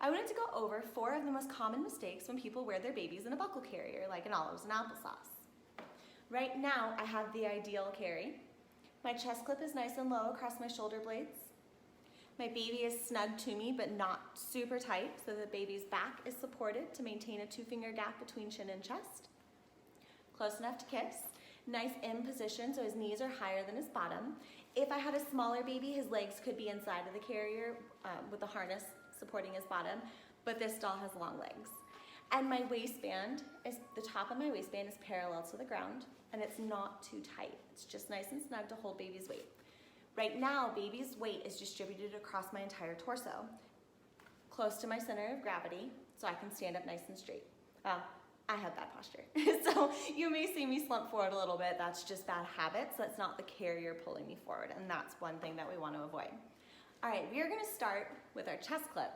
I wanted to go over 4 of the most common mistakes when people wear their babies in a buckle carrier, like an olives and applesauce. Right now, I have the ideal carry. My chest clip is nice and low across my shoulder blades. My baby is snug to me, but not super tight, so the baby's back is supported to maintain a 2-finger gap between chin and chest. Close enough to kiss. Nice in position, so his knees are higher than his bottom. If I had a smaller baby, his legs could be inside of the carrier with the harness supporting his bottom, but this doll has long legs. And my waistband, the top of my waistband is parallel to the ground, and it's not too tight. It's just nice and snug to hold baby's weight. Right now, baby's weight is distributed across my entire torso, close to my center of gravity, so I can stand up nice and straight. I have bad posture, so you may see me slump forward a little bit. That's just bad habits. That's not the carrier pulling me forward, and that's one thing that we want to avoid. All right, we are going to start with our chest clip.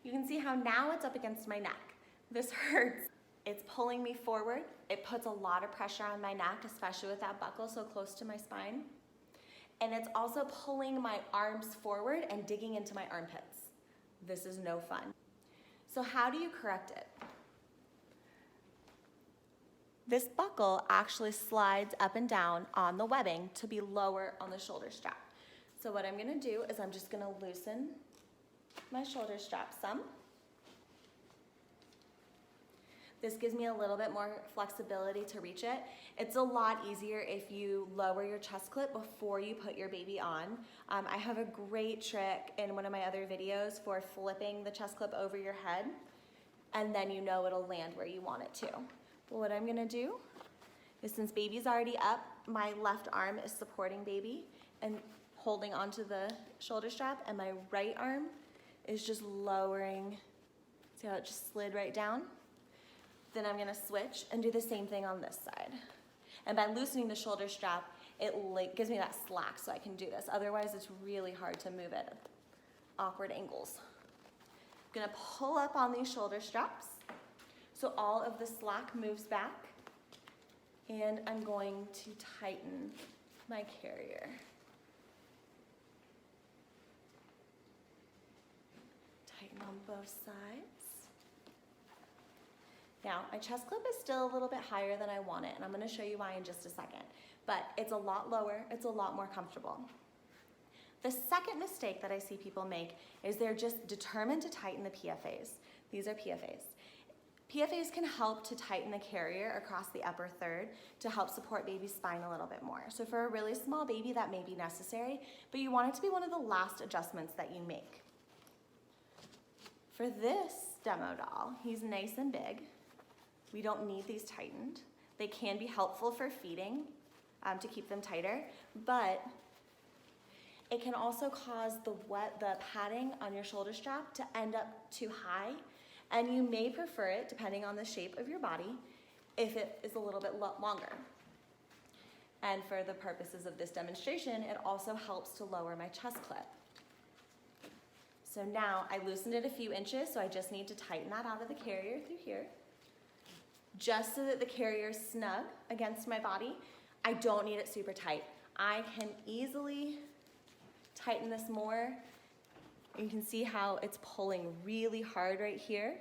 You can see how now it's up against my neck. This hurts. It's pulling me forward. It puts a lot of pressure on my neck, especially with that buckle so close to my spine. And it's also pulling my arms forward and digging into my armpits. This is no fun. So how do you correct it? This buckle actually slides up and down on the webbing to be lower on the shoulder strap. So what I'm gonna do is I'm just gonna loosen my shoulder strap some. This gives me a little bit more flexibility to reach it. It's a lot easier if you lower your chest clip before you put your baby on. I have a great trick in one of my other videos for flipping the chest clip over your head, and then you know it'll land where you want it to. But what I'm gonna do is, since baby's already up, my left arm is supporting baby and holding onto the shoulder strap, and my right arm is just lowering. See how it just slid right down? Then I'm gonna switch and do the same thing on this side. And by loosening the shoulder strap, it gives me that slack so I can do this. Otherwise, it's really hard to move it at awkward angles. I'm gonna pull up on these shoulder straps so all of the slack moves back, and I'm going to tighten my carrier. Tighten on both sides. Now, my chest clip is still a little bit higher than I want it, and I'm gonna show you why in just a second. But it's a lot lower, it's a lot more comfortable. The second mistake that I see people make is they're just determined to tighten the PFAs. These are PFAs. PFAs can help to tighten the carrier across the upper third to help support baby's spine a little bit more. So for a really small baby, that may be necessary, but you want it to be one of the last adjustments that you make. For this demo doll, he's nice and big. We don't need these tightened. They can be helpful for feeding to keep them tighter, but it can also cause the padding on your shoulder strap to end up too high, and you may prefer it, depending on the shape of your body, if it is a little bit longer. And for the purposes of this demonstration, it also helps to lower my chest clip. So now I loosened it a few inches, so I just need to tighten that out of the carrier through here, just so that the carrier is snug against my body. I don't need it super tight. I can easily tighten this more. You can see how it's pulling really hard right here.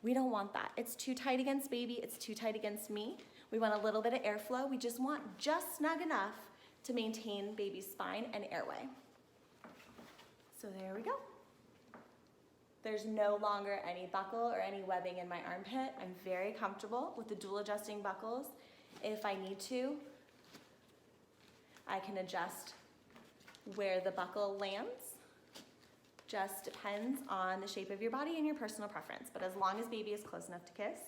We don't want that. It's too tight against baby, it's too tight against me. We want a little bit of airflow. We just want just snug enough to maintain baby's spine and airway. So there we go. There's no longer any buckle or any webbing in my armpit. I'm very comfortable with the dual adjusting buckles. If I need to, I can adjust where the buckle lands. Just depends on the shape of your body and your personal preference. But as long as baby is close enough to kiss,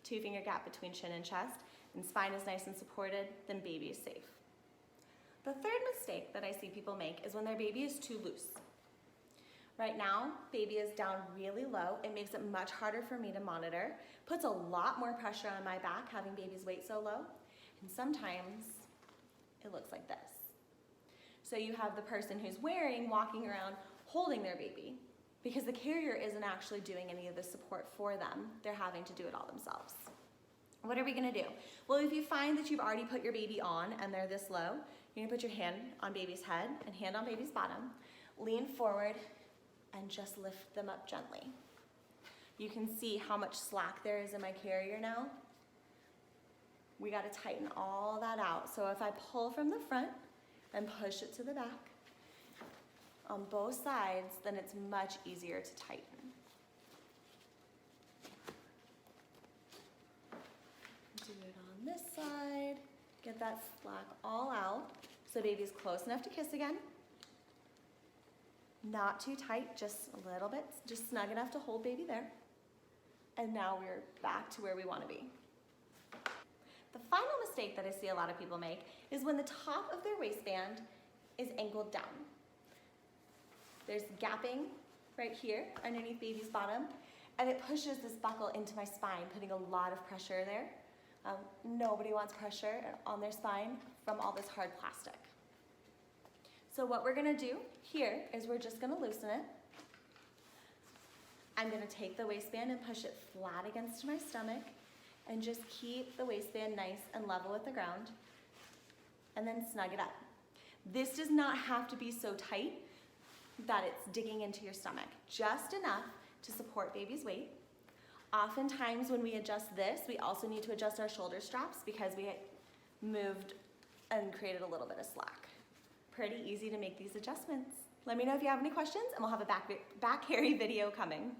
2-finger gap between chin and chest, and spine is nice and supported, then baby is safe. The third mistake that I see people make is when their baby is too loose. Right now, baby is down really low. It makes it much harder for me to monitor, puts a lot more pressure on my back having baby's weight so low, and sometimes it looks like this. So you have the person who's walking around holding their baby because the carrier isn't actually doing any of the support for them. They're having to do it all themselves. What are we gonna do? Well, if you find that you've already put your baby on and they're this low, you're gonna put your hand on baby's head and hand on baby's bottom, lean forward and just lift them up gently. You can see how much slack there is in my carrier now. We gotta tighten all that out. So if I pull from the front and push it to the back on both sides, then it's much easier to tighten. Do it on this side. Get that slack all out so baby's close enough to kiss again. Not too tight, just a little bit, just snug enough to hold baby there. And now we're back to where we want to be. The final mistake that I see a lot of people make is when the top of their waistband is angled down. There's gapping right here underneath baby's bottom, and it pushes this buckle into my spine, putting a lot of pressure there. Nobody wants pressure on their spine from all this hard plastic. So what we're gonna do here is we're just gonna loosen it. I'm gonna take the waistband and push it flat against my stomach and just keep the waistband nice and level with the ground, and then snug it up. This does not have to be so tight that it's digging into your stomach, just enough to support baby's weight. Oftentimes when we adjust this, we also need to adjust our shoulder straps because we moved and created a little bit of slack. Pretty easy to make these adjustments. Let me know if you have any questions, and we'll have a back carry video coming.